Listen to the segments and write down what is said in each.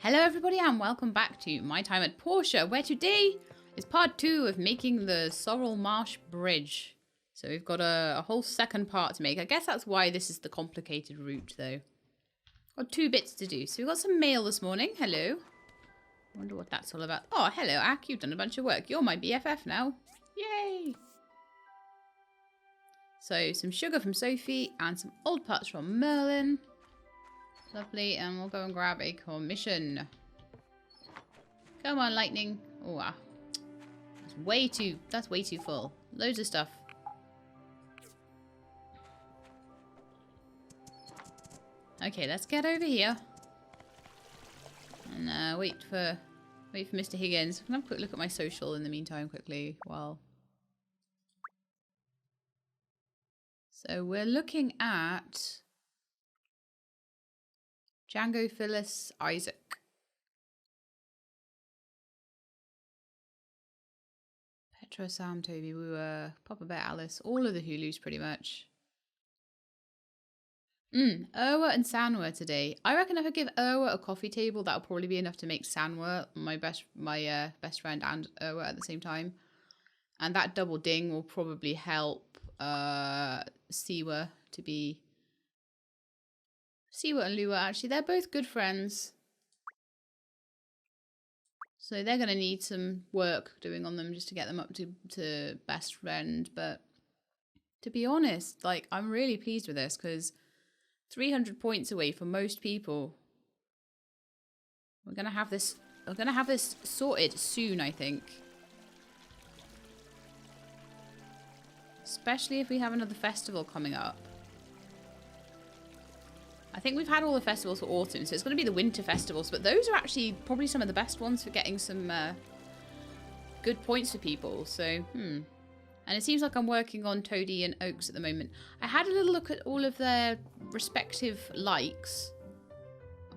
Hello everybody and welcome back to My Time at Portia, where today is part 2 of making the Somber Bridge. So we've got a whole second part to make. I guess that's why this is the complicated route though. Got 2 bits to do. So we've got some mail this morning. Hello. I wonder what that's all about. Oh, hello Ak, you've done a bunch of work. You're my BFF now. Yay! So some sugar from Sophie and some old parts from Merlin. Lovely, and we'll go and grab a commission. Come on, lightning. Oh, wow. That's way too full. Loads of stuff. Okay, let's get over here. And wait for Mr. Higgins. I'm gonna have a quick look at my social in the meantime quickly while. So we're looking at Django, Phyllis, Isaac. Petra, Sam, Toby, we were Papa Bear, Alice, all of the Hulus pretty much. Urwa and Sanwa today. I reckon if I give Urwa a coffee table, that'll probably be enough to make Sanwa my best friend and Urwa at the same time. And that double ding will probably help Siwa to be. Siwa and Lua, actually, they're both good friends. So they're going to need some work doing on them just to get them up to best friend. But to be honest, like, I'm really pleased with this because 300 points away for most people. We're going to have this sorted soon, I think. Especially if we have another festival coming up. I think we've had all the festivals for autumn, so it's going to be the winter festivals, but those are actually probably some of the best ones for getting some good points for people, so, And it seems like I'm working on Toadie and Oaks at the moment. I had a little look at all of their respective likes.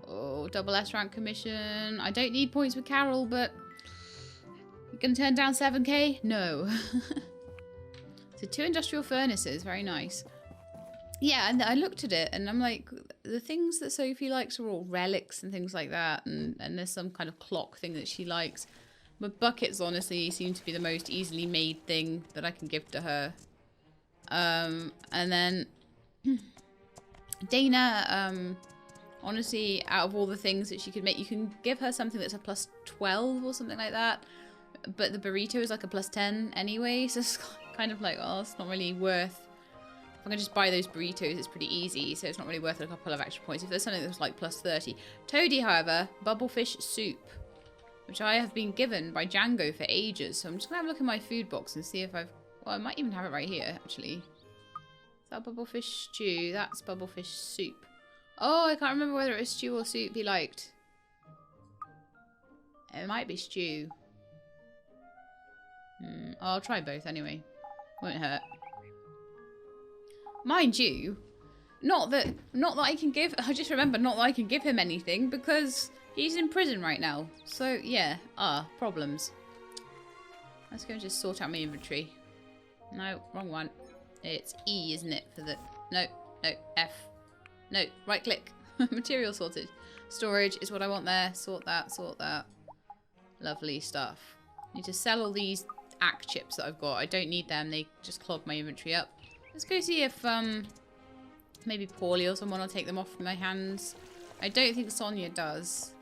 Oh, double S rank commission. I don't need points with Carol, but you're going to turn down 7k? No. So 2 industrial furnaces, very nice. Yeah, and I looked at it and I'm like, the things that Sophie likes are all relics and things like that. And there's some kind of clock thing that she likes. But buckets, honestly, seem to be the most easily made thing that I can give to her. And then Dana, honestly, out of all the things that she could make, you can give her something that's a plus 12 or something like that. But the burrito is like a plus 10 anyway. So it's kind of like, oh, it's not really worth. I can just buy those burritos, it's pretty easy, so it's not really worth a couple of extra points. If there's something that's like plus 30. Toadie, however, bubblefish soup, which I have been given by Django for ages. So I'm just going to have a look in my food box and see if I've... Well, I might even have it right here, actually. Is that bubblefish stew? That's bubblefish soup. Oh, I can't remember whether it was stew or soup he liked. It might be stew. I'll try both anyway. Won't hurt. Mind you, not that I can give, I just remember not that I can give him anything because he's in prison right now. So yeah, problems. Let's go and just sort out my inventory. No, wrong one. It's E, isn't it? For the, no, F. No, right click. Material sorted. Storage is what I want there. Sort that, sort that. Lovely stuff. Need to sell all these ACK chips that I've got. I don't need them. They just clog my inventory up. Let's go see if maybe Paulie or someone will take them off my hands. I don't think Sonia does.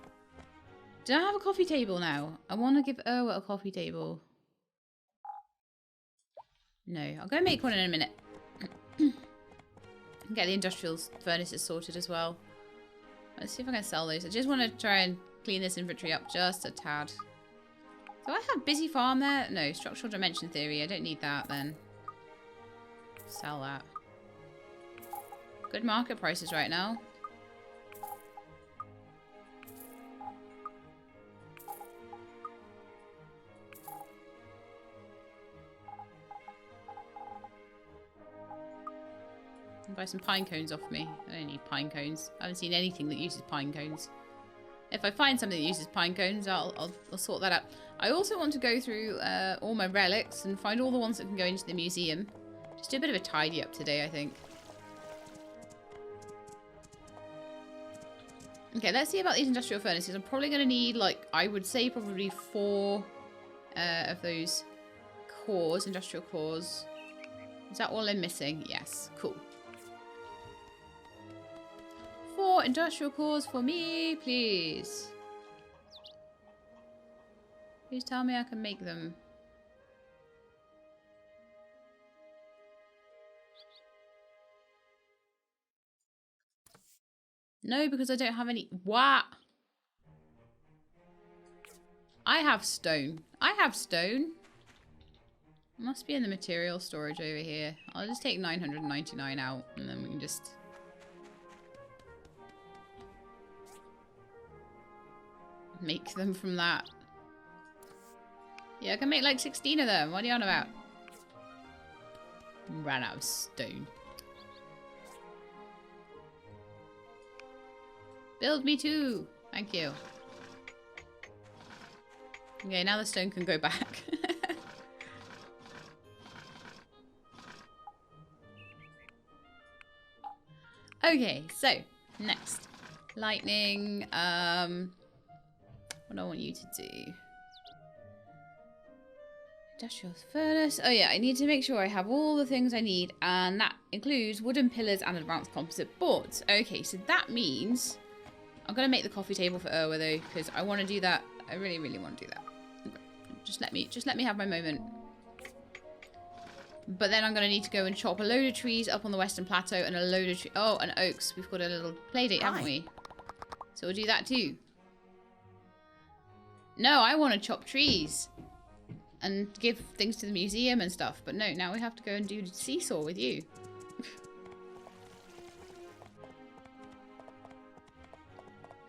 Do I have a coffee table now? I want to give Urwa a coffee table. No, I'll go make one in a minute. Get the industrial furnaces sorted as well. Let's see if I can sell those. I just want to try and clean this inventory up just a tad. Do I have busy farm there? No, structural dimension theory. I don't need that then. Sell that. Good market prices right now. Buy some pine cones off me. I don't need pine cones. I haven't seen anything that uses pine cones. If I find something that uses pine cones, I'll sort that out. I also want to go through all my relics and find all the ones that can go into the museum. Just do a bit of a tidy up today, I think. Okay, let's see about these industrial furnaces. I'm probably going to need, like, I would say probably 4 of those cores, industrial cores. Is that all I'm missing? Yes, cool. 4 industrial cores for me, please. Please tell me I can make them. No, because I don't have any. What? I have stone. I have stone. Must be in the material storage over here. I'll just take 999 out and then we can just... make them from that. Yeah, I can make like 16 of them. What are you on about? Ran out of stone. Build me too. Thank you. Okay, now the stone can go back. Okay, so next. Lightning. What do I want you to do? Industrial furnace. Oh yeah, I need to make sure I have all the things I need, and that includes wooden pillars and advanced composite boards. Okay, so that means I'm gonna make the coffee table for Urwa though, because I want to do that. I really, really want to do that. Okay. Just let me have my moment. But then I'm gonna need to go and chop a load of trees up on the western plateau and a load of and oaks. We've got a little playdate, haven't we? So we'll do that too. No, I want to chop trees and give things to the museum and stuff. But no, now we have to go and do the seesaw with you.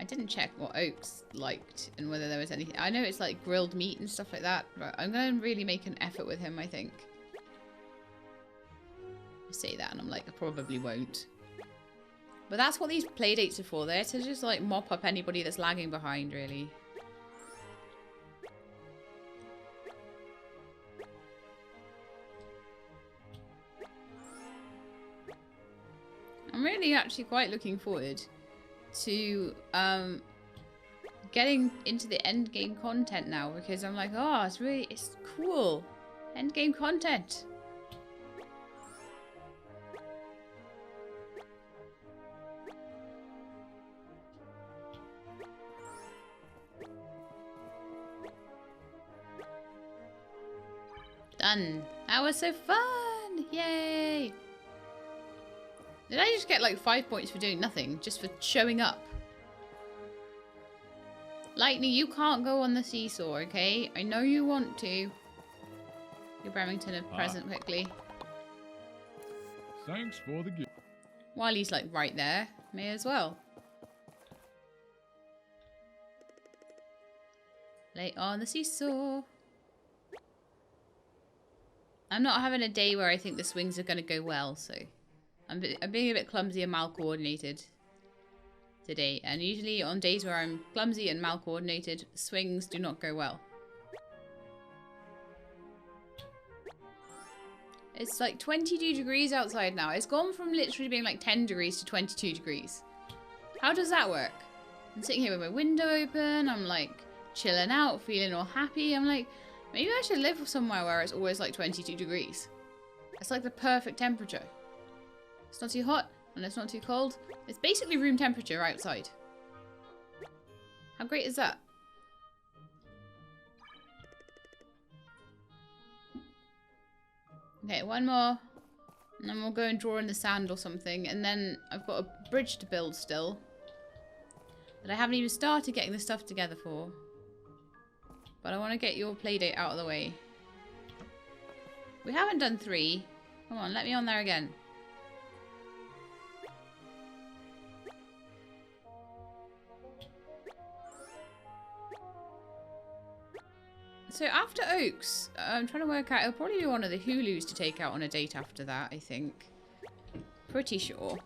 I didn't check what oaks liked and whether there was anything. I know it's like grilled meat and stuff like that, but I'm going to really make an effort with him, I think. I say that and I'm like, I probably won't. But that's what these playdates are for. They're to just like mop up anybody that's lagging behind, really. I'm really actually quite looking forward to getting into the end game content now, because I'm like, oh, it's cool. End game content. Done. That was so fun. Yay. Did I just get like 5 points for doing nothing? Just for showing up? Lightning, you can't go on the seesaw, okay? I know you want to. Give Remington a present quickly. Thanks for the gift. While he's like right there, may as well. Lay on the seesaw. I'm not having a day where I think the swings are going to go well, so... I'm being a bit clumsy and mal-coordinated today. And usually on days where I'm clumsy and mal-coordinated, swings do not go well. It's like 22 degrees outside now. It's gone from literally being like 10 degrees to 22 degrees. How does that work? I'm sitting here with my window open. I'm like chilling out, feeling all happy. I'm like, maybe I should live somewhere where it's always like 22 degrees. It's like the perfect temperature. It's not too hot, and it's not too cold. It's basically room temperature outside. How great is that? Okay, one more. And then we'll go and draw in the sand or something. And then I've got a bridge to build still. That I haven't even started getting the stuff together for. But I want to get your playdate out of the way. We haven't done 3. Come on, let me on there again. So after Oaks, I'm trying to work out, it'll probably be one of the Hulus to take out on a date after that, I think. Pretty sure.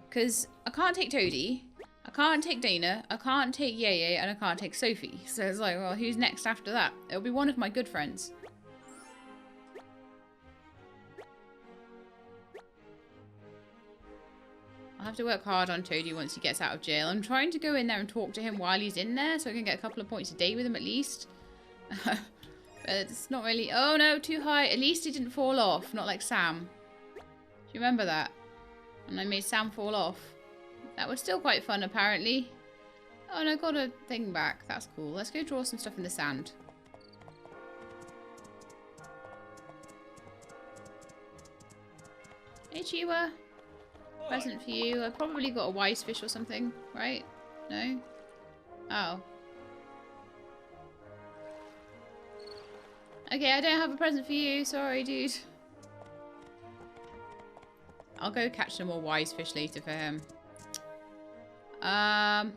Because I can't take Toadie, I can't take Dana, I can't take Yeye, and I can't take Sophie. So it's like, well, who's next after that? It'll be one of my good friends. I'll have to work hard on Toadie once he gets out of jail. I'm trying to go in there and talk to him while he's in there so I can get a couple of points a day with him at least. But it's not really... Oh no, too high. At least he didn't fall off, not like Sam. Do you remember that? And I made Sam fall off. That was still quite fun, apparently. Oh, and I got a thing back. That's cool. Let's go draw some stuff in the sand. Hey, Chiwa. Present for you. I probably got a wise fish or something, right? No? Oh. Okay, I don't have a present for you. Sorry, dude. I'll go catch some more wise fish later for him. Well,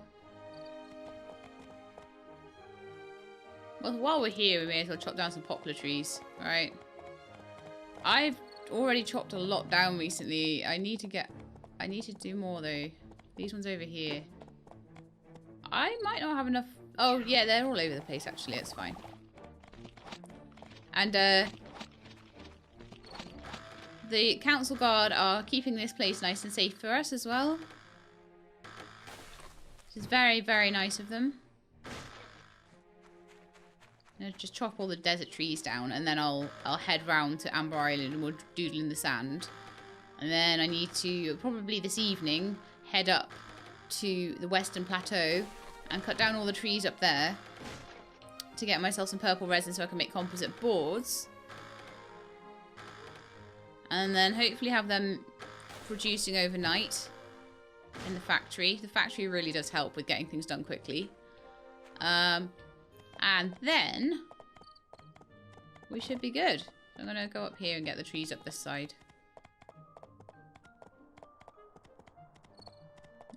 while we're here, we may as well chop down some poplar trees, right? I've already chopped a lot down recently. I need to do more though. These ones over here. I might not have enough. Oh yeah, they're all over the place actually. It's fine. And the council guard are keeping this place nice and safe for us as well. Which is very, very nice of them. I'll just chop all the desert trees down and then I'll head round to Amber Island and we'll doodle in the sand. And then I need to, probably this evening, head up to the Western Plateau and cut down all the trees up there to get myself some purple resin so I can make composite boards. And then hopefully have them producing overnight in the factory. The factory really does help with getting things done quickly. And then we should be good. I'm going to go up here and get the trees up this side.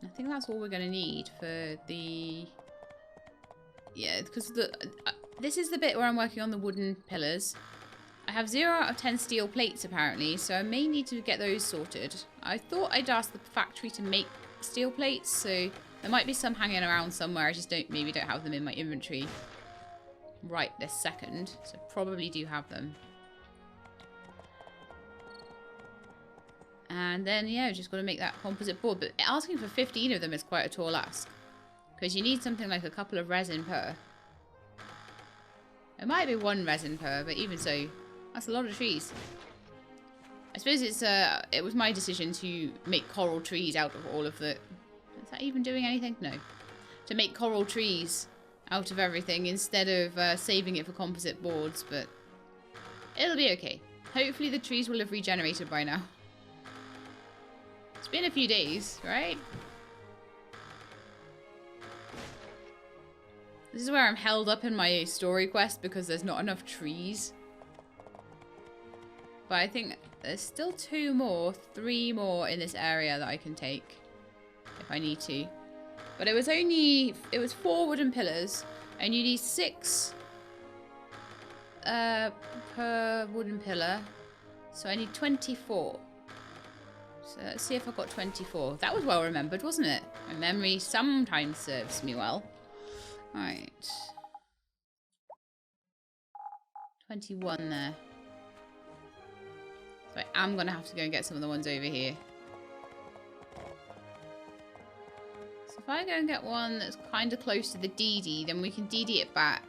I think that's all we're going to need for the... Yeah, because this is the bit where I'm working on the wooden pillars. I have 0 out of 10 steel plates apparently, so I may need to get those sorted. I thought I'd ask the factory to make steel plates, so there might be some hanging around somewhere. I just maybe don't have them in my inventory right this second, so probably do have them. And then yeah, just got to make that composite board, but asking for 15 of them is quite a tall ask because you need something like a couple of resin per. It might be 1 resin per, but even so, that's a lot of trees. I suppose it was my decision to make coral trees out of all of the... Is that even doing anything? No. To make coral trees out of everything instead of saving it for composite boards, but it'll be okay. Hopefully the trees will have regenerated by now. It's been a few days, right? This is where I'm held up in my story quest because there's not enough trees. But I think there's still 3 more in this area that I can take if I need to. But it was 4 wooden pillars and you need 6 per wooden pillar. So I need 24. So let's see if I've got 24. That was well remembered, wasn't it? My memory sometimes serves me well. Right. 21 there. So I am going to have to go and get some of the ones over here. So if I go and get one that's kind of close to the DD, then we can DD it back.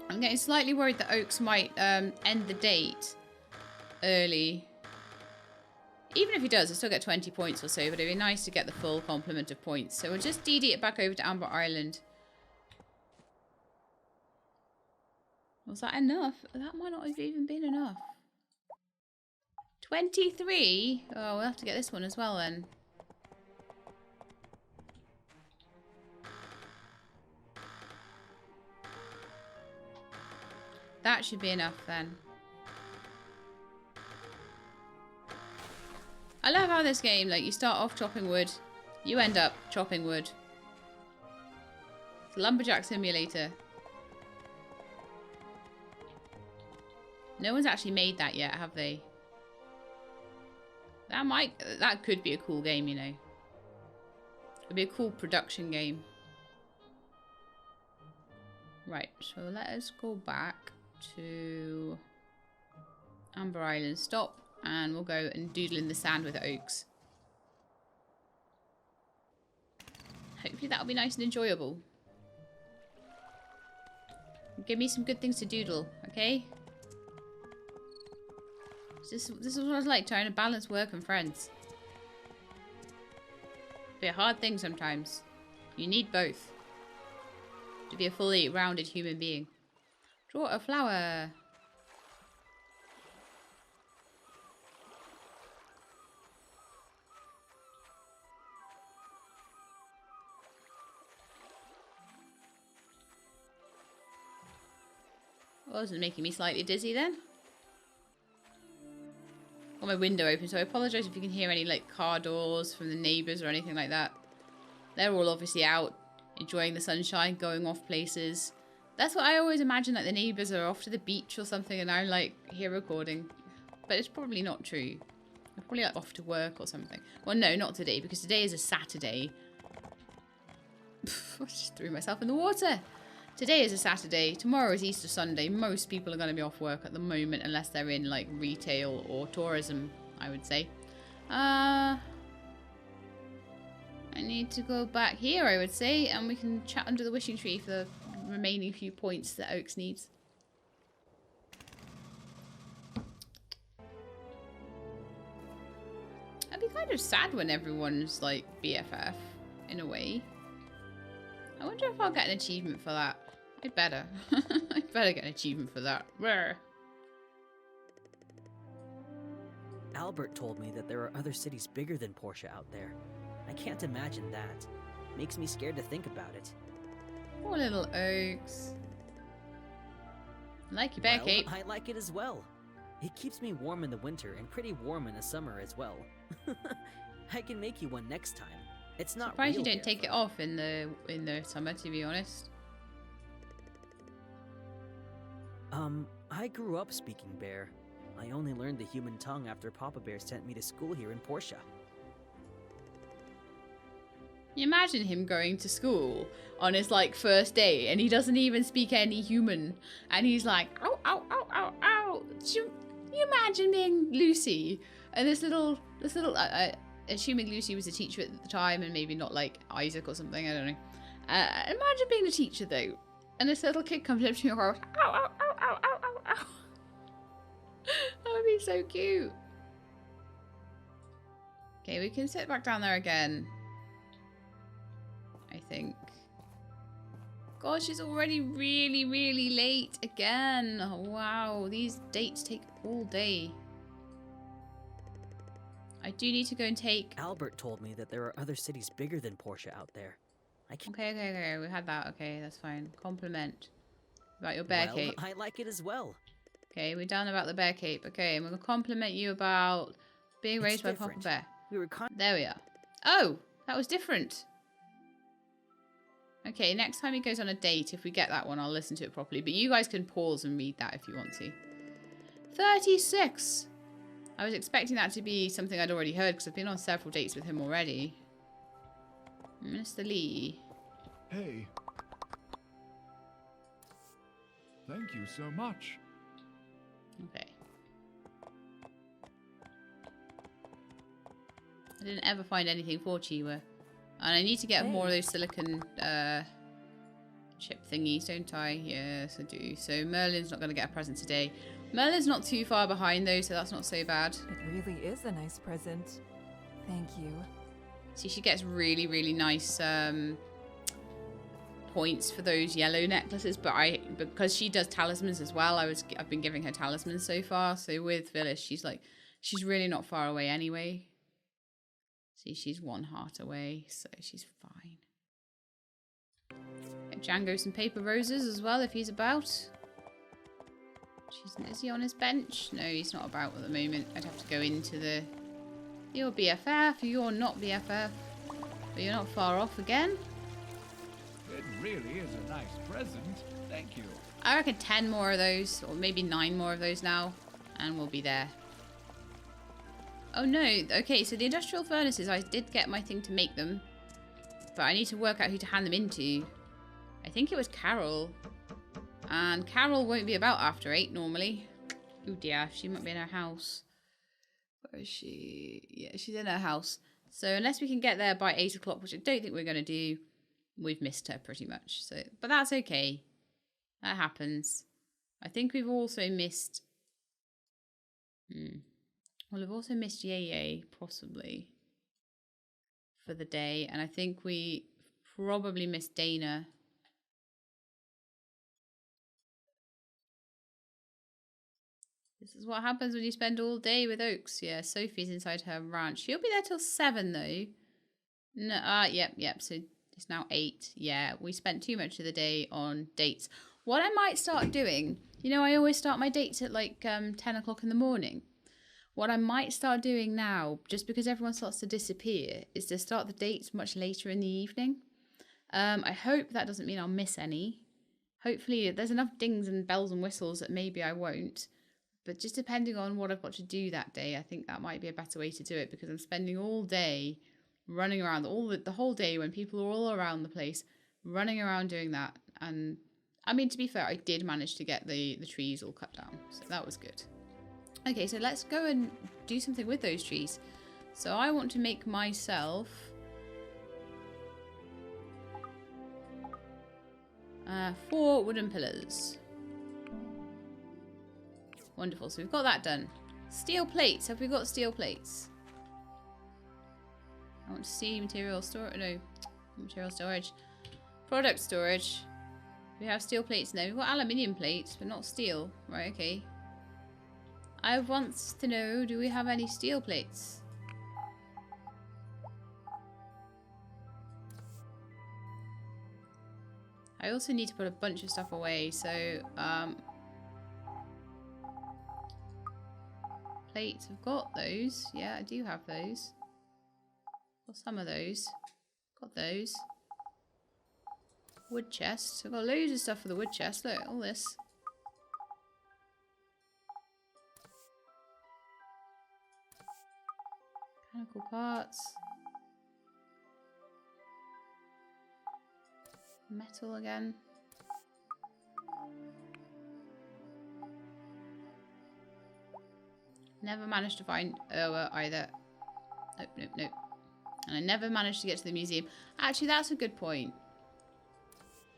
I'm getting slightly worried that Oaks might end the date early. Even if he does, I still get 20 points or so, but it'd be nice to get the full complement of points. So we'll just DD it back over to Amber Island. Was that enough? That might not have even been enough. 23? Oh, we'll have to get this one as well then. That should be enough then. I love how this game, like, you start off chopping wood, you end up chopping wood. It's a lumberjack simulator. No one's actually made that yet, have they? That could be a cool game, you know. It'd be a cool production game. Right, so let us go back to Amber Island. Stop And we'll go and doodle in the sand with oaks. Hopefully that'll be nice and enjoyable. Give me some good things to doodle, okay? This is what I was like, trying to balance work and friends. Be a hard thing sometimes. You need both to be a fully rounded human being. Draw a flower. Well, this is making me slightly dizzy then. Got my window open, so I apologise if you can hear any like car doors from the neighbours or anything like that. They're all obviously out, enjoying the sunshine, going off places. That's what I always imagine, like the neighbours are off to the beach or something and I'm like here recording. But it's probably not true. They're probably like off to work or something. Well, no, not today, because today is a Saturday. I just threw myself in the water. Today is a Saturday. Tomorrow is Easter Sunday. Most people are going to be off work at the moment unless they're in like retail or tourism, I would say. I need to go back here, I would say, and we can chat under the wishing tree for the remaining few points that Oaks needs. I'd be kind of sad when everyone's like BFF, in a way. I wonder if I'll get an achievement for that. I'd better. I'd better get an achievement for that. Rare. Albert told me that there are other cities bigger than Portia out there. I can't imagine that. Makes me scared to think about it. Poor little Oaks. I like your bear cape. I like it as well. It keeps me warm in the winter and pretty warm in the summer as well. I can make you one next time. It's not surprised real you don't bear take fur. it off in the summer, to be honest. I grew up speaking bear. I only learned the human tongue after Papa Bear sent me to school here in Portia. You imagine him going to school on his like first day and he doesn't even speak any human and he's like, ow, ow, ow, ow, ow. You imagine being Lucy and this little assuming Lucy was a teacher at the time and maybe not like Isaac or something, I don't know. Imagine being a teacher though and this little kid comes up to you and goes, ow, ow, ow, ow, ow, ow, ow. That would be so cute. Okay, we can sit back down there again. I think. Gosh, it's already really, really late again. Oh, wow, these dates take all day. I do need to go and take... Albert told me that there are other cities bigger than Portia out there. Okay, we had that. Okay, that's fine. Compliment. About your bear cape. I like it as well. Okay, we're done about the bear cape. Okay, I'm going to compliment you about being raised by Papa Bear. There we are. Oh, that was different. Okay, next time he goes on a date, if we get that one, I'll listen to it properly. But you guys can pause and read that if you want to. 36! I was expecting that to be something I'd already heard because I've been on several dates with him already. Mr. Lee. Hey. Thank you so much. Okay. I didn't ever find anything for Chiwa. And I need to get more of those silicon chip thingies, don't I? Yes, I do. So Merlin's not going to get a present today. Merlin's not too far behind though, so that's not so bad. It really is a nice present. Thank you. See, she gets really, really nice points for those yellow necklaces, but because she does talismans as well, I've been giving her talismans so far. So with Phyllis, she's really not far away anyway. See, she's one heart away, so she's fine. Get Django some paper roses as well if he's about. Is he on his bench? No, he's not about at the moment. I'd have to go into the... You're BFF, you're not BFF. But you're not far off again. It really is a nice present. Thank you. I reckon 10 more of those, or maybe 9 more of those now, and we'll be there. Oh no, okay, so the industrial furnaces, I did get my thing to make them, but I need to work out who to hand them into. I think it was Carol, and Carol won't be about after 8 normally. Oh dear, she might be in her house. Where is she? Yeah, she's in her house. So unless we can get there by 8 o'clock, which I don't think we're going to do, we've missed her pretty much. So, but that's okay. That happens. I think we've also missed... Well, we've also missed Yay, possibly, for the day. And I think we probably missed Dana. This is what happens when you spend all day with Oaks. Yeah, Sophie's inside her ranch. She'll be there till 7, though. No, yep. So it's now 8. Yeah, we spent too much of the day on dates. What I might start doing, you know, I always start my dates at like 10 o'clock in the morning. What I might start doing now, just because everyone starts to disappear, is to start the dates much later in the evening. I hope that doesn't mean I'll miss any. Hopefully there's enough dings and bells and whistles that maybe I won't. But just depending on what I've got to do that day, I think that might be a better way to do it, because I'm spending all day running around, the whole day when people are all around the place, running around doing that. And I mean, to be fair, I did manage to get the trees all cut down, so that was good. Okay, so let's go and do something with those trees. So I want to make myself 4 wooden pillars. Wonderful, so we've got that done. Steel plates, have we got steel plates? I want to see material storage, no, material storage. Product storage. We have steel plates now. We've got aluminium plates, but not steel. Right, okay. I want to know, do we have any steel plates? I also need to put a bunch of stuff away, so plates, I've got those. Yeah, I do have those. Got some of those. Got those. Wood chest. I've got loads of stuff for the wood chest. Look, all this. Mechanical parts. Metal again. Never managed to find either. Nope. And I never managed to get to the museum. Actually, that's a good point.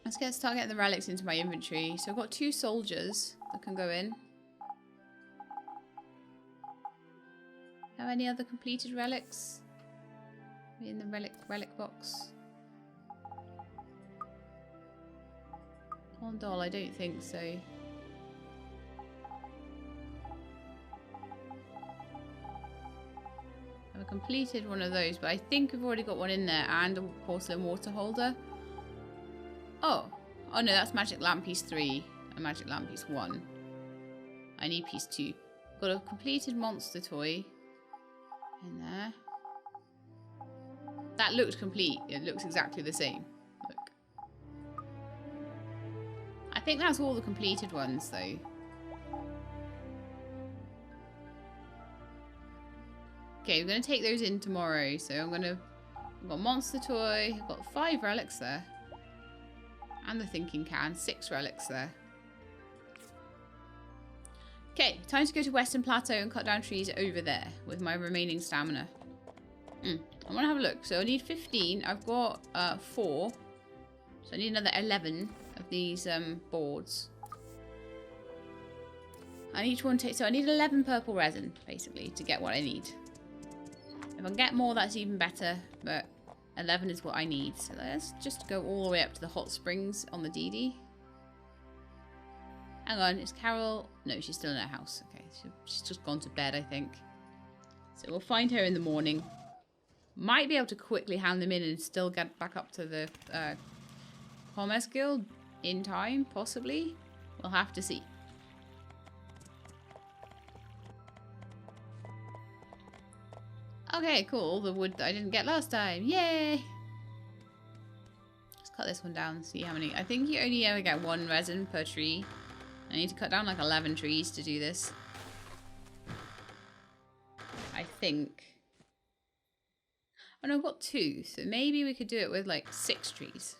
Let's start getting the relics into my inventory. So I've got 2 soldiers that can go in. Have any other completed relics? In the relic box. Doll, I don't think so. I've completed one of those, but I think we've already got one in there, and a porcelain water holder. Oh no, that's magic lamp piece 3 and magic lamp piece 1. I need piece 2. Got a completed monster toy in there. That looked complete. It looks exactly the same. Look. I think that's all the completed ones, though. Okay, we're going to take those in tomorrow. So I've got monster toy. I've got 5 relics there. And the thinking can. 6 relics there. Okay, time to go to Western Plateau and cut down trees over there with my remaining stamina. I want to have a look. So I need 15. I've got 4. So I need another 11 of these boards. And each one takes... So I need 11 purple resin, basically, to get what I need. If I can get more, that's even better. But 11 is what I need. So let's just go all the way up to the hot springs on the DD. Hang on, is Carol... No, she's still in her house. Okay, she's just gone to bed, I think. So we'll find her in the morning. Might be able to quickly hand them in and still get back up to the Commerce Guild in time, possibly. We'll have to see. Okay, cool. All the wood that I didn't get last time. Yay! Let's cut this one down and see how many. I think you only ever get 1 resin per tree. I need to cut down like 11 trees to do this. I think. Oh no, I've got 2. So maybe we could do it with like 6 trees.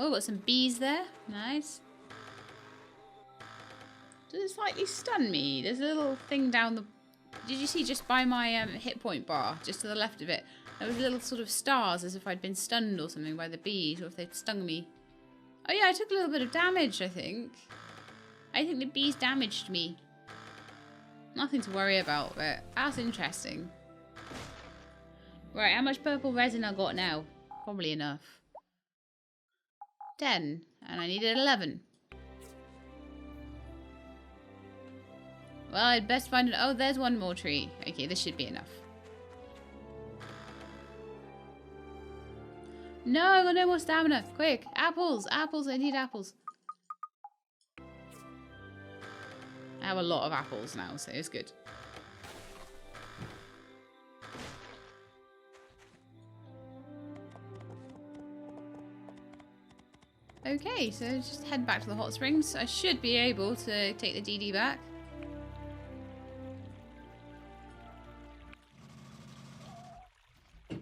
Oh, got some bees there. Nice. Does it slightly stun me? There's a little thing down the... Did you see just by my hit point bar, just to the left of it? There was little sort of stars as if I'd been stunned or something by the bees, or if they'd stung me. Oh yeah, I took a little bit of damage, I think. I think the bees damaged me. Nothing to worry about, but that's interesting. Right, how much purple resin I got now? Probably enough. 10, and I needed 11. Well, I'd best find it. Oh, there's one more tree. Okay, this should be enough. No, I got no more stamina. Quick, apples, apples, I need apples. I have a lot of apples now, so it's good. Okay, so just head back to the hot springs. I should be able to take the DD back. I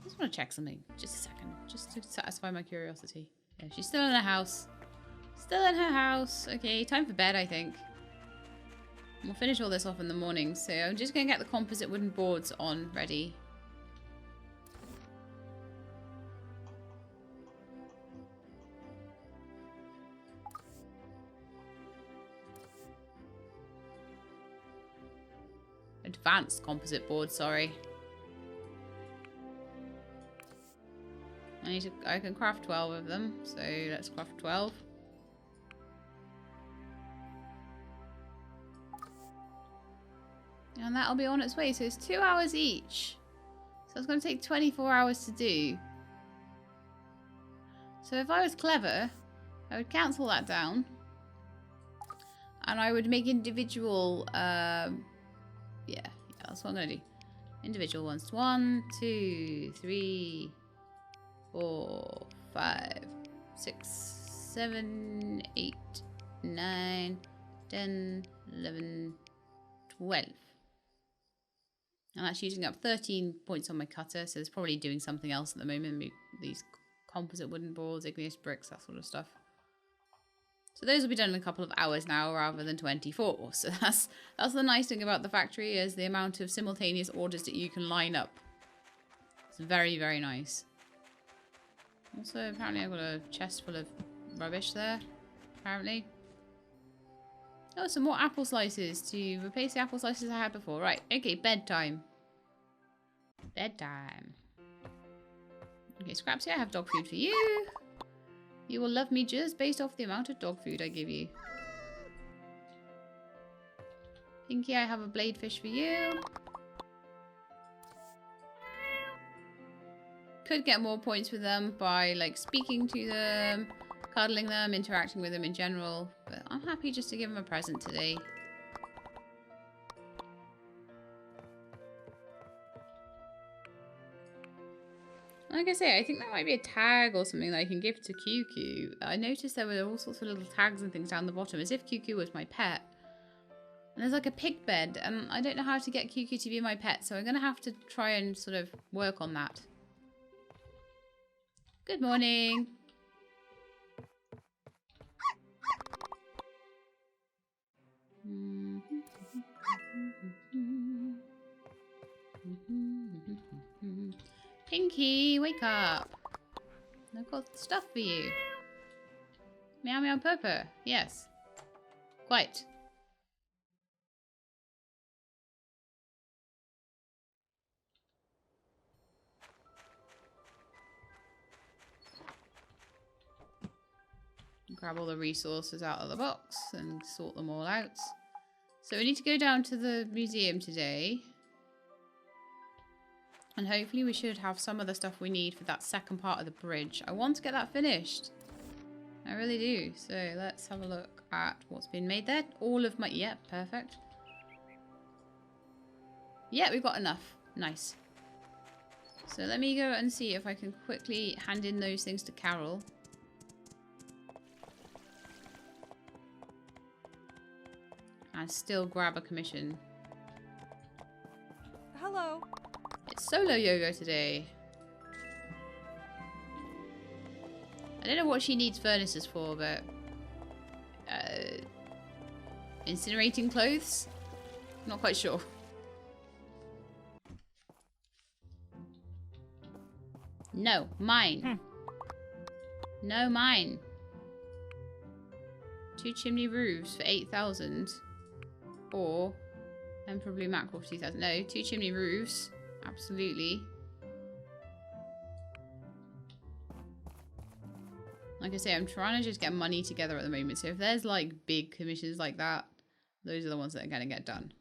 just want to check something. Just a second. Just to satisfy my curiosity. Yeah, she's still in her house. Still in her house. Okay, time for bed, I think. We'll finish all this off in the morning. So I'm just going to get the composite wooden boards on ready. Advanced composite board, sorry. I can craft 12 of them, so let's craft 12. And that'll be on its way, so it's 2 hours each. So it's going to take 24 hours to do. So if I was clever, I would cancel that down. And I would make individual, yeah, that's what I'm going to do. Individual ones. 1, 2, 3, 4, 5, 6, 7, 8, 9, 10, 11, 12. And that's using up 13 points on my cutter, so it's probably doing something else at the moment. These composite wooden boards, igneous bricks, that sort of stuff. So those will be done in a couple of hours now rather than 24. So that's the nice thing about the factory, is the amount of simultaneous orders that you can line up. It's very, very nice. Also, apparently I've got a chest full of rubbish there. Apparently. Oh, some more apple slices to replace the apple slices I had before. Right, okay, bedtime. Bedtime. Okay, Scrapsy, I have dog food for you. You will love me just based off the amount of dog food I give you. Pinky, I have a blade fish for you. Could get more points with them by like speaking to them, cuddling them, interacting with them in general. But I'm happy just to give them a present today. Like I say, I think there might be a tag or something that I can give to QQ. I noticed there were all sorts of little tags and things down the bottom, as if QQ was my pet. And there's like a pig bed, and I don't know how to get QQ to be my pet, so I'm going to have to try and sort of work on that. Good morning. Pinky, wake up. I've got stuff for you. Meow meow purr. Yes. Quite. Grab all the resources out of the box and sort them all out. So we need to go down to the museum today. And hopefully we should have some of the stuff we need for that second part of the bridge. I want to get that finished. I really do. So let's have a look at what's been made there. All of my... Yep, perfect. Yeah, we've got enough. Nice. So let me go and see if I can quickly hand in those things to Carol. And still grab a commission. Hello. It's solo yoga today. I don't know what she needs furnaces for, but... incinerating clothes? Not quite sure. No, mine. No, mine. 2 chimney roofs for 8,000. Or, and probably mackerel for 2,000. No, 2 chimney roofs. Absolutely. Like I say, I'm trying to just get money together at the moment. So if there's like big commissions like that, those are the ones that are going to get done.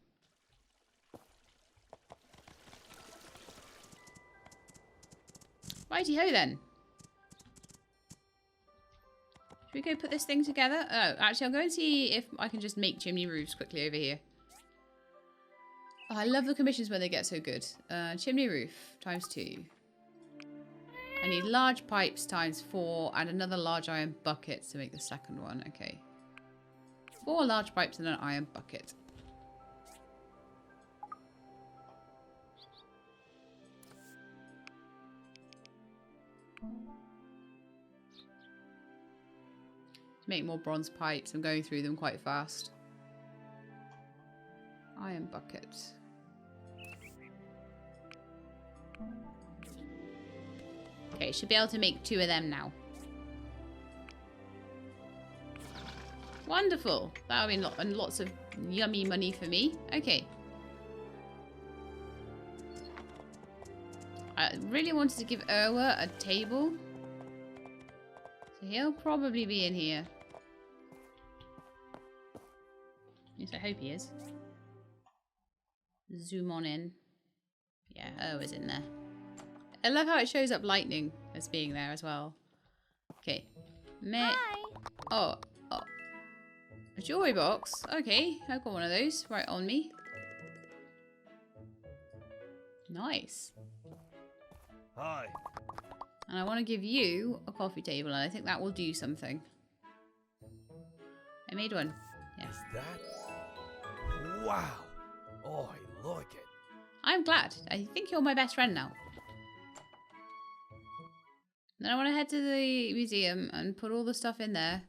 Righty ho then. Should we go put this thing together? Oh, actually I'll go and see if I can just make chimney roofs quickly over here. Oh, I love the commissions when they get so good. Chimney roof ×2. I need large pipes ×4 and another large iron bucket to make the second one. Okay. 4 large pipes and an iron bucket. To make more bronze pipes, I'm going through them quite fast. Iron bucket. Okay, should be able to make 2 of them now. Wonderful. That'll be lots of yummy money for me. Okay. I really wanted to give Erwa a table. So he'll probably be in here. At least I hope he is. Zoom on in. Yeah, Erwa's in there. I love how it shows up lightning as being there as well. Okay. Hi. Oh. A jewelry box. Okay, I've got one of those right on me. Nice. Hi. And I want to give you a coffee table, and I think that will do something. I made one. Yes. Is that? Wow. Oh, I like it. I'm glad. I think you're my best friend now. Then I want to head to the museum and put all the stuff in there.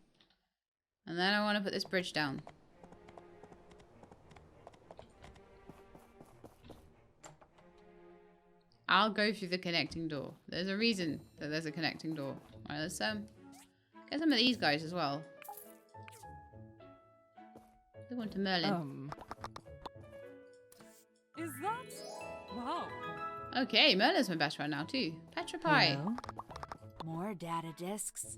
And then I want to put this bridge down. I'll go through the connecting door. There's a reason that there's a connecting door. Alright, let's get some of these guys as well. Go on to Merlin. Is that? Wow. Okay, Merlin's my best friend now too. Petrify. Hello? More data disks.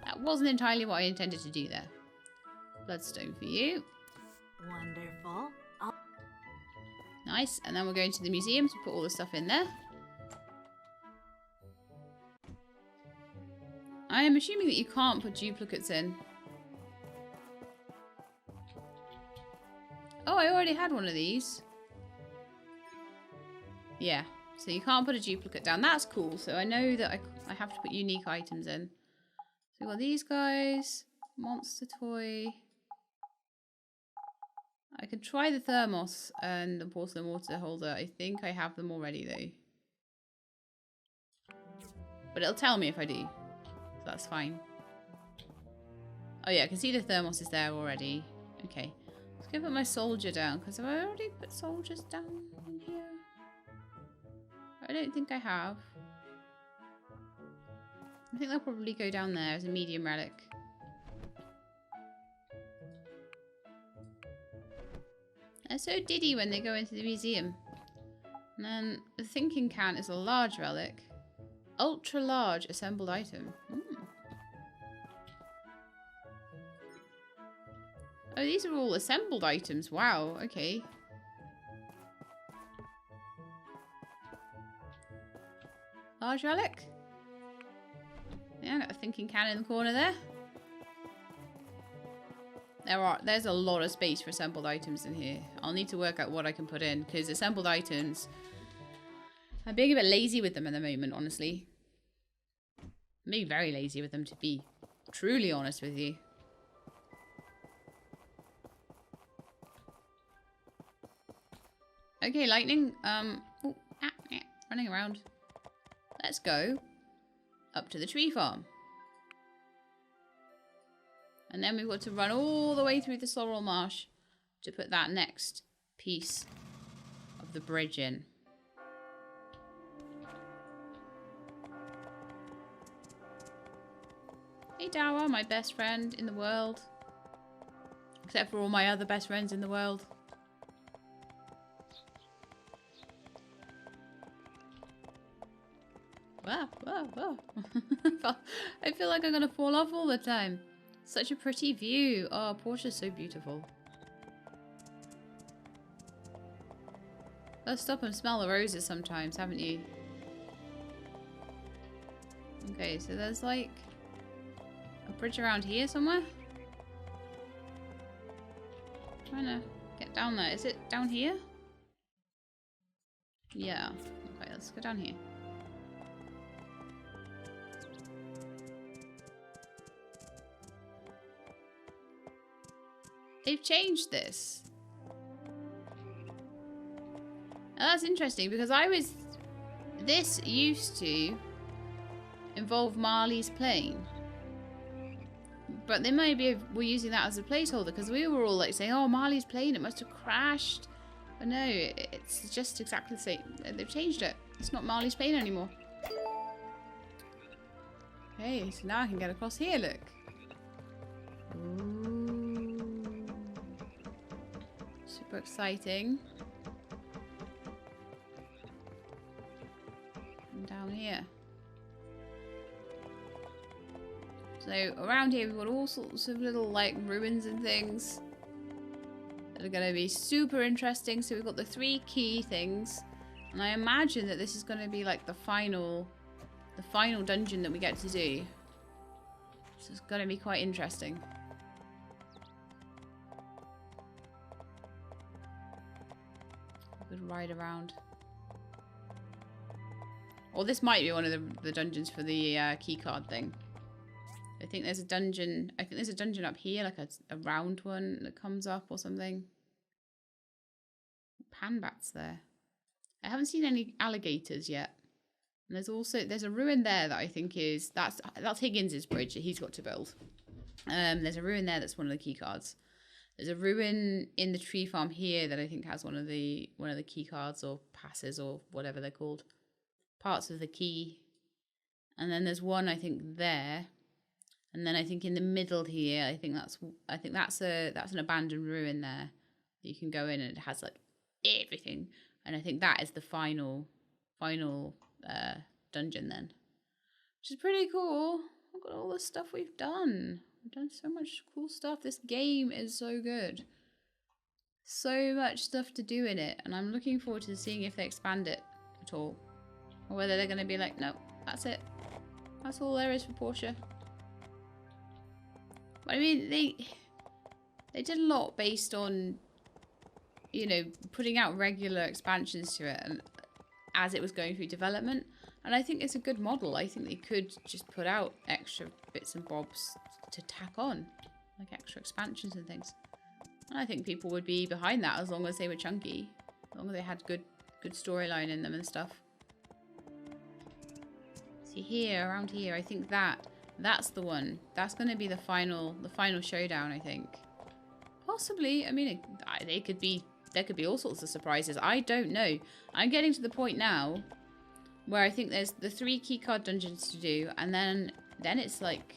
That wasn't entirely what I intended to do there. Bloodstone for you. Wonderful. Nice. And then we're going to the museum to put all the stuff in there. I am assuming that you can't put duplicates in. Oh, I already had one of these. Yeah. So you can't put a duplicate down. That's cool. So I know that I have to put unique items in. So we've got these guys. Monster toy. I could try the thermos and the porcelain water holder. I think I have them already though. But it'll tell me if I do. So that's fine. Oh yeah, I can see the thermos is there already. Okay. Let's go put my soldier down. Because have I already put soldiers down in here? I don't think I have. I think they'll probably go down there as a medium relic. They're so diddy when they go into the museum. And then the thinking can is a large relic. Ultra large assembled item. Oh, these are all assembled items. Wow, okay. Large relic. Yeah, I got a thinking can in the corner there. There's a lot of space for assembled items in here. I'll need to work out what I can put in, because assembled items, I'm being a bit lazy with them at the moment, honestly. I'm being very lazy with them, to be truly honest with you. Okay, lightning. Running around. Let's go. up to the tree farm. And then we've got to run all the way through the Sorrel Marsh to put that next piece of the bridge in. Hey Dawa, my best friend in the world. Except for all my other best friends in the world. Whoa, whoa, whoa. I feel like I'm gonna fall off all the time. Such a pretty view. Oh, Portia's so beautiful. Gotta stop and smell the roses sometimes, haven't you? Okay, so there's like a bridge around here somewhere. Trying to get down there. Is it down here? Yeah. Okay, let's go down here. They've changed this. Now that's interesting because this used to involve Marley's plane. But they maybe were using that as a placeholder because we were all like saying, oh, Marley's plane, it must have crashed. But no, it's just exactly the same. They've changed it. It's not Marley's plane anymore. Okay, so now I can get across here, look. Ooh. Super exciting. And down here. So around here we've got all sorts of little like ruins and things that are going to be super interesting. So we've got the 3 key things, and I imagine that this is going to be like the final dungeon that we get to do. So it's going to be quite interesting. Good ride around. Or this might be one of the dungeons for the keycard thing. I think there's a dungeon. I think there's a dungeon up here, like a round one that comes up or something. Panbats there. I haven't seen any alligators yet. And there's a ruin there that I think is that's Higgins's bridge that he's got to build. There's a ruin there that's one of the key cards. There's a ruin in the tree farm here that I think has one of the key cards or passes or whatever they're called. Parts of the key. And then there's one I think there. And then I think in the middle here, I think that's an abandoned ruin there. You can go in and it has like everything. And I think that is the final dungeon then. Which is pretty cool. Look at all the stuff we've done. We've done so much cool stuff. This game is so good. So much stuff to do in it. And I'm looking forward to seeing if they expand it at all. Or whether they're going to be like, no, that's it. That's all there is for Portia. But I mean, they did a lot based on, you know, putting out regular expansions to it and as it was going through development. And I think it's a good model. I think they could just put out extra bits and bobs to tack on, like extra expansions and things. And I think people would be behind that as long as they were chunky, as long as they had good storyline in them and stuff. See here, around here, I think that's the one. That's going to be the final showdown, I think. Possibly. I mean, there could be all sorts of surprises. I don't know. I'm getting to the point now where I think there's the 3 keycard dungeons to do, and then it's like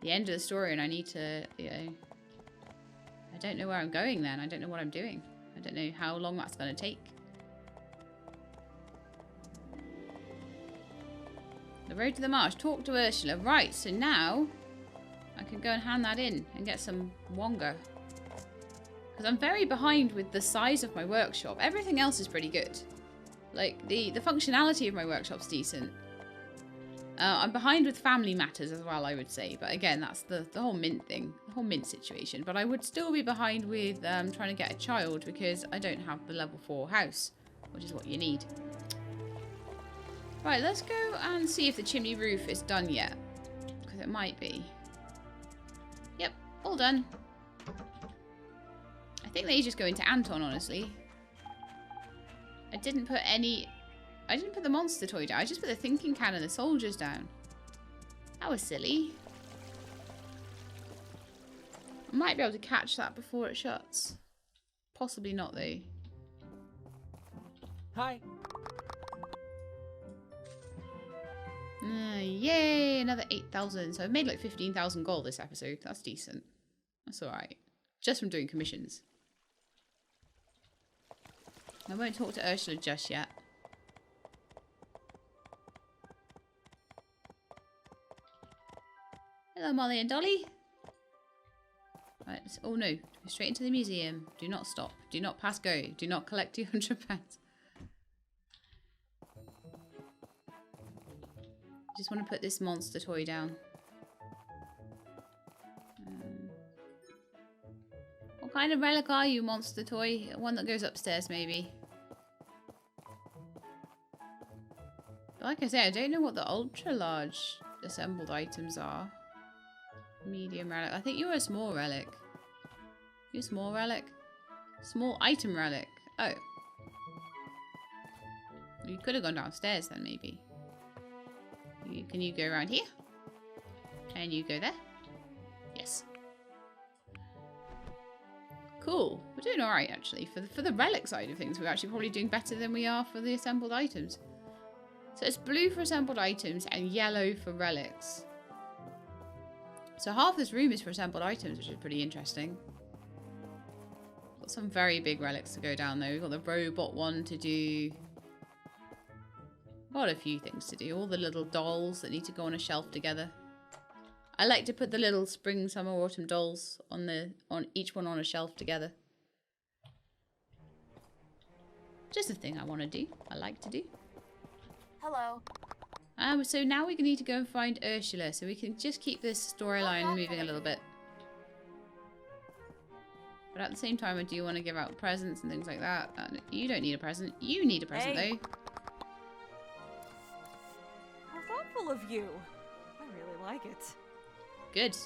the end of the story, and I need to, you know, I don't know where I'm going then. I don't know what I'm doing. I don't know how long that's going to take. The road to the marsh. Talk to Ursula. Right, so now I can go and hand that in and get some wonga. Because I'm very behind with the size of my workshop. Everything else is pretty good. Like, the functionality of my workshop's decent. I'm behind with family matters as well, I would say. But again, that's the whole mint thing. The whole mint situation. But I would still be behind with trying to get a child because I don't have the level 4 house. Which is what you need. Right, let's go and see if the chimney roof is done yet. Because it might be. Yep, all done. I think they just go into Anton, honestly. I didn't put the monster toy down. I just put the thinking can and the soldiers down. That was silly. I might be able to catch that before it shuts. Possibly not, though. Hi. Yay! Another 8,000. So I've made like 15,000 gold this episode. That's decent. That's alright. Just from doing commissions. I won't talk to Ursula just yet. Hello, Molly and Dolly. Right, oh no. Go straight into the museum. Do not stop. Do not pass go. Do not collect 200 pounds. Just want to put this monster toy down. What kind of relic are you, monster toy? One that goes upstairs, maybe. But like I say, I don't know what the ultra large assembled items are. Medium relic. I think you're a small relic. You a small relic? Small item relic. Oh. You could have gone downstairs then, maybe. Can you go around here? Can you go there? Yes. Cool. We're doing alright, actually. For the relic side of things, we're actually probably doing better than we are for the assembled items. So it's blue for assembled items and yellow for relics. So half this room is for assembled items, which is pretty interesting. Got some very big relics to go down though. We've got the robot one to do. Got a few things to do. All the little dolls that need to go on a shelf together. I like to put the little spring, summer, autumn dolls on each one on a shelf together. Just a thing I want to do. I like to do. Hello. So now we need to go and find Ursula, so we can just keep this storyline moving a little bit. But at the same time, I do want to give out presents and things like that. You don't need a present. You need a present, though. How thoughtful of you. I really like it. Good.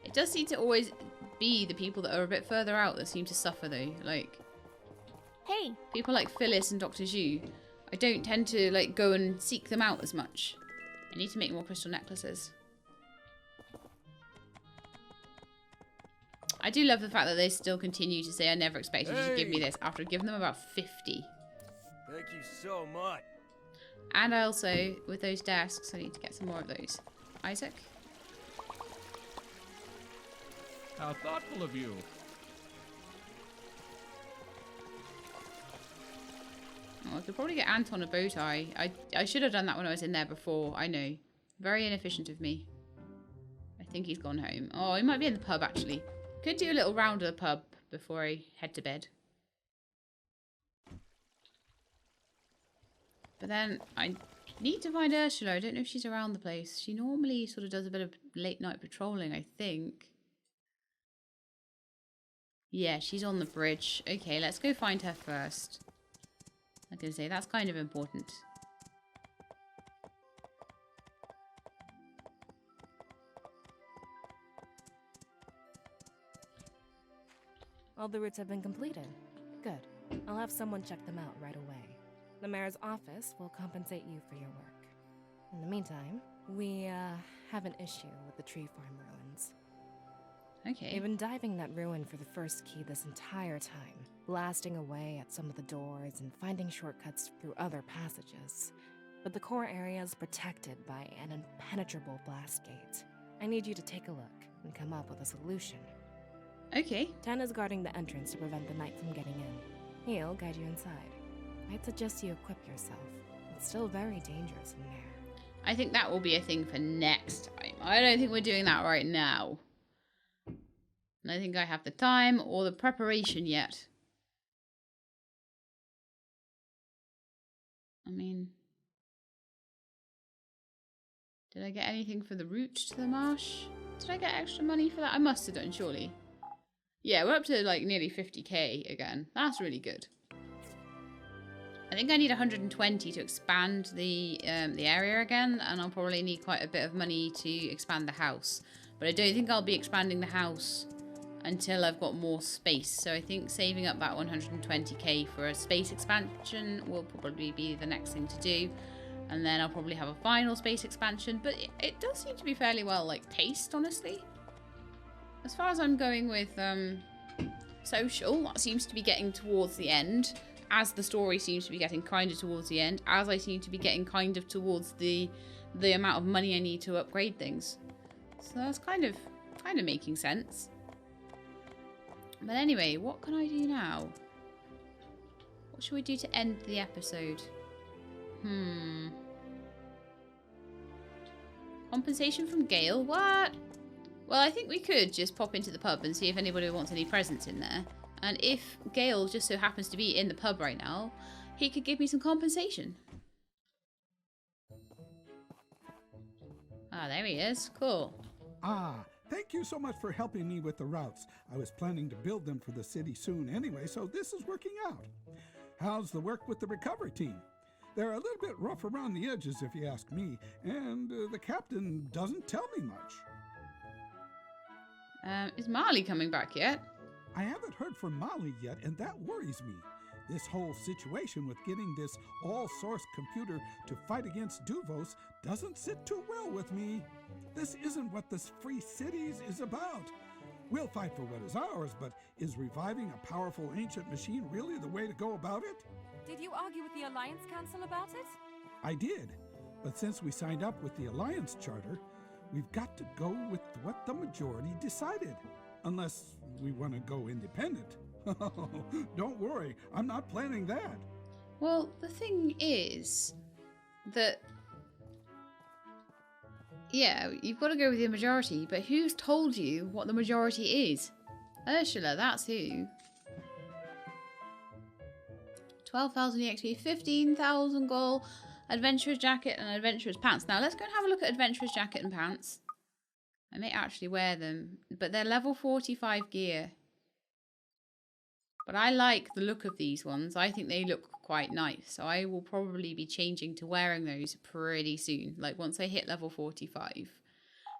It does seem to always be the people that are a bit further out that seem to suffer, though. Like, Hey. people like Phyllis and Dr. Zhu. I don't tend to like go and seek them out as much. I need to make more crystal necklaces. I do love the fact that they still continue to say, I never expected you to give me this, after I've given them about 50. Thank you so much. And I also, with those desks, I need to get some more of those. Isaac? How thoughtful of you. Oh, I could probably get Anton a bow tie. I should have done that when I was in there before. I know. Very inefficient of me. I think he's gone home. Oh, he might be in the pub, actually. Could do a little round of the pub before I head to bed. But then I need to find Ursula. I don't know if she's around the place. She normally sort of does a bit of late night patrolling, I think. Yeah, she's on the bridge. Okay, let's go find her first. I'm going to say that's kind of important. All the routes have been completed. Good. I'll have someone check them out right away. The mayor's office will compensate you for your work. In the meantime, we have an issue with the tree farm ruins. Okay. They've been diving that ruin for the first key this entire time, blasting away at some of the doors and finding shortcuts through other passages. But the core area is protected by an impenetrable blast gate. I need you to take a look and come up with a solution. Okay. Ten is guarding the entrance to prevent the knight from getting in. He'll guide you inside. I'd suggest you equip yourself. It's still very dangerous in there. I think that will be a thing for next time. I don't think we're doing that right now. I don't think I have the time or the preparation yet. I mean, did I get anything for the route to the marsh? Did I get extra money for that? I must have done, surely. Yeah, we're up to like nearly 50k again. That's really good. I think I need 120 to expand the area again, and I'll probably need quite a bit of money to expand the house. But I don't think I'll be expanding the house until I've got more space. So I think saving up that 120k for a space expansion will probably be the next thing to do. And then I'll probably have a final space expansion. But it does seem to be fairly well, like, paced, honestly. As far as I'm going with social, that seems to be getting towards the end. As the story seems to be getting kind of towards the end. As I seem to be getting kind of towards the amount of money I need to upgrade things. So that's kind of making sense. But anyway, what can I do now? What should we do to end the episode? Compensation from Gale? What? Well, I think we could just pop into the pub and see if anybody wants any presents in there. And if Gale just so happens to be in the pub right now, he could give me some compensation. Ah, there he is. Cool. Ah, thank you so much for helping me with the routes. I was planning to build them for the city soon anyway, so this is working out. How's the work with the recovery team? They're a little bit rough around the edges, if you ask me, and the captain doesn't tell me much. Is Marley coming back yet? I haven't heard from Molly yet, and that worries me. This whole situation with getting this all-source computer to fight against Duvos doesn't sit too well with me. This isn't what this Free Cities is about. We'll fight for what is ours, but is reviving a powerful ancient machine really the way to go about it? Did you argue with the Alliance Council about it? I did, but since we signed up with the Alliance Charter, we've got to go with what the majority decided. Unless we want to go independent. Don't worry, I'm not planning that. Well, the thing is that, yeah, you've got to go with the majority, but who's told you what the majority is? Ursula, that's who. 12,000 EXP, 15,000 gold, adventurer's jacket and adventurer's pants. Now let's go and have a look at adventurer's jacket and pants. I may actually wear them, but they're level 45 gear. But I like the look of these ones. I think they look quite nice. So I will probably be changing to wearing those pretty soon. Like once I hit level 45.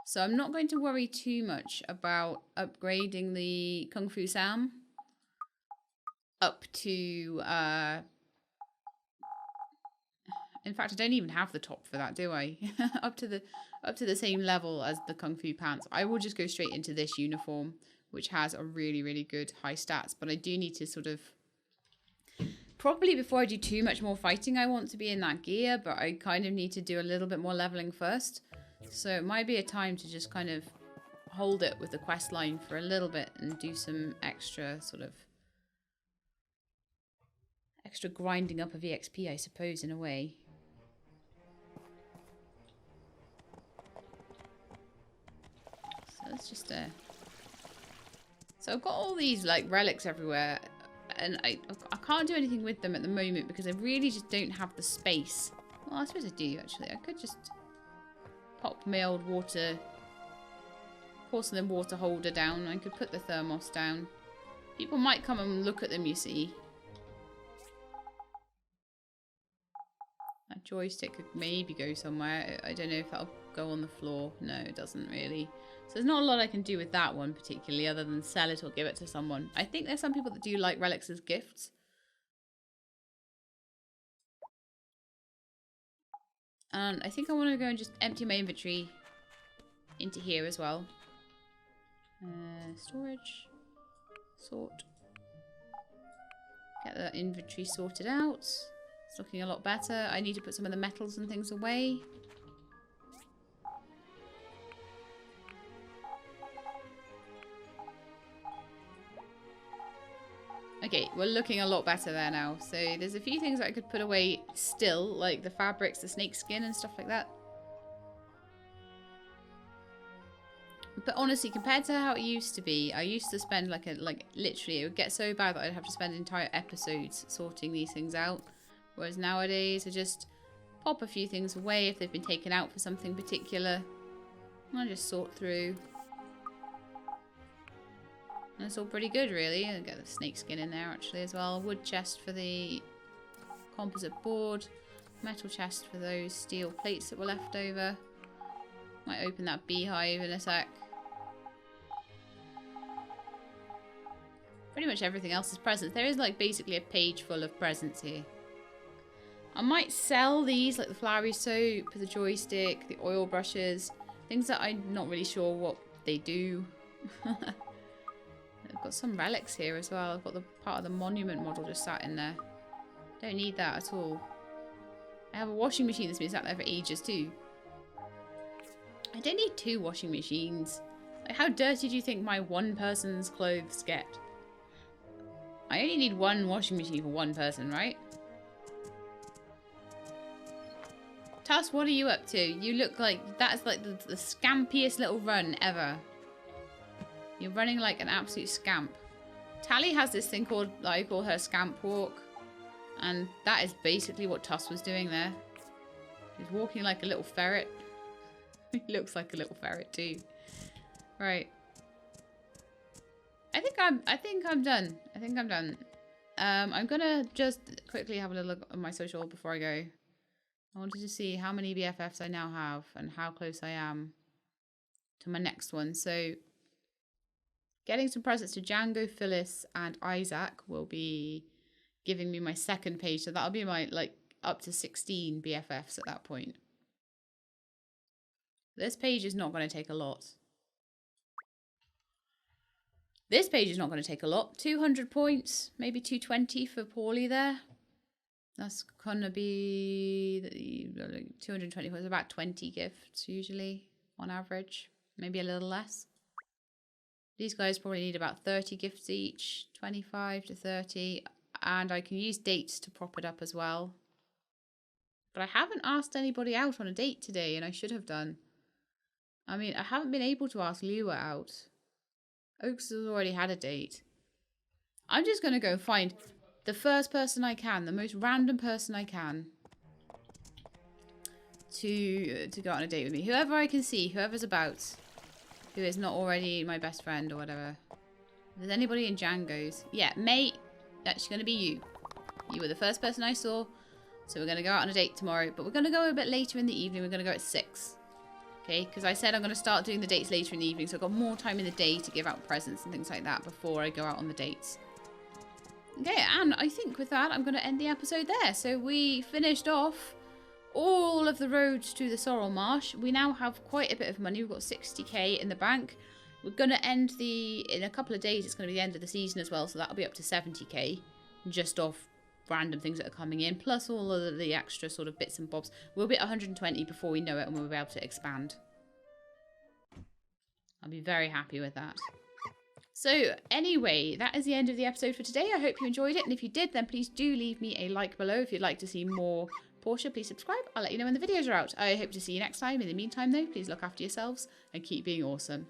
So I'm not going to worry too much about upgrading the Kung Fu Sam up to... in fact, I don't even have the top for that, do I? up to the same level as the Kung Fu pants. I will just go straight into this uniform, which has a really, really good high stats. But I do need to sort of... Probably before I do too much more fighting, I want to be in that gear. But I kind of need to do a little bit more leveling first. So it might be a time to just kind of hold it with the quest line for a little bit. And do some extra sort of... extra grinding up of EXP, I suppose, in a way. So let's just... So I've got all these like relics everywhere, and I can't do anything with them at the moment because I really just don't have the space. Well, I suppose I do actually. I could just pop my old porcelain water holder down. I could put the thermos down. People might come and look at them, you see. That joystick could maybe go somewhere. I don't know if that'll go on the floor. No, it doesn't really. So there's not a lot I can do with that one particularly other than sell it or give it to someone. I think there's some people that do like relics as gifts. And I think I want to go and just empty my inventory into here as well. Storage. Sort. Get the inventory sorted out. It's looking a lot better. I need to put some of the metals and things away. Okay, we're looking a lot better there now. So there's a few things that I could put away still, like the fabrics, the snake skin and stuff like that. But honestly, compared to how it used to be, I used to spend like literally, it would get so bad that I'd have to spend entire episodes sorting these things out. Whereas nowadays, I just pop a few things away if they've been taken out for something particular. I just sort through. And it's all pretty good, really. I'll get the snake skin in there, actually, as well. Wood chest for the composite board. Metal chest for those steel plates that were left over. Might open that beehive in a sec. Pretty much everything else is presents. There is, like, basically a page full of presents here. I might sell these, like the flowery soap, the joystick, the oil brushes. Things that I'm not really sure what they do. I've got some relics here as well. I've got the part of the monument model just sat in there. Don't need that at all. I have a washing machine that's been sat there for ages too. I don't need 2 washing machines. Like, how dirty do you think my one person's clothes get? I only need 1 washing machine for 1 person, right? Tuss, what are you up to? You look like that's like the scampiest little run ever. You're running like an absolute scamp. Tally has this thing called, I call her scamp walk. And that is basically what Tuss was doing there. He's walking like a little ferret. He looks like a little ferret too. Right. I think I'm done. I'm gonna just quickly have a little look at my social before I go. I wanted to see how many BFFs I now have and how close I am to my next one. So getting some presents to Django, Phyllis, and Isaac will be giving me my second page. So that'll be my, like, up to 16 BFFs at that point. This page is not going to take a lot. This page is not going to take a lot. 200 points, maybe 220 for Paulie there. That's going to be 220 points, about 20 gifts usually on average. Maybe a little less. These guys probably need about 30 gifts each, 25 to 30. And I can use dates to prop it up as well. But I haven't asked anybody out on a date today, and I should have done. I mean, I haven't been able to ask Lua out. Oaks has already had a date. I'm just going to go find the first person I can, the most random person I can, to go on a date with me. Whoever I can see, whoever's about, who is not already my best friend or whatever. If there's anybody in Django's. Yeah, mate, that's going to be you. You were the first person I saw, so we're going to go out on a date tomorrow. But we're going to go a bit later in the evening. We're going to go at 6. Okay, because I said I'm going to start doing the dates later in the evening, so I've got more time in the day to give out presents and things like that before I go out on the dates. Okay, and I think with that, I'm going to end the episode there. So we finished off all of the roads to the Sorrel Marsh. We now have quite a bit of money. We've got 60k in the bank. We're going to end in a couple of days, it's going to be the end of the season as well, so that'll be up to 70k, just off random things that are coming in, plus all of the extra sort of bits and bobs. We'll be at 120 before we know it, and we'll be able to expand. I'll be very happy with that. So anyway, that is the end of the episode for today. I hope you enjoyed it, and if you did, then please do leave me a like below. If you'd like to see more Portia, please subscribe. I'll let you know when the videos are out. I hope to see you next time. In the meantime though, please look after yourselves and keep being awesome.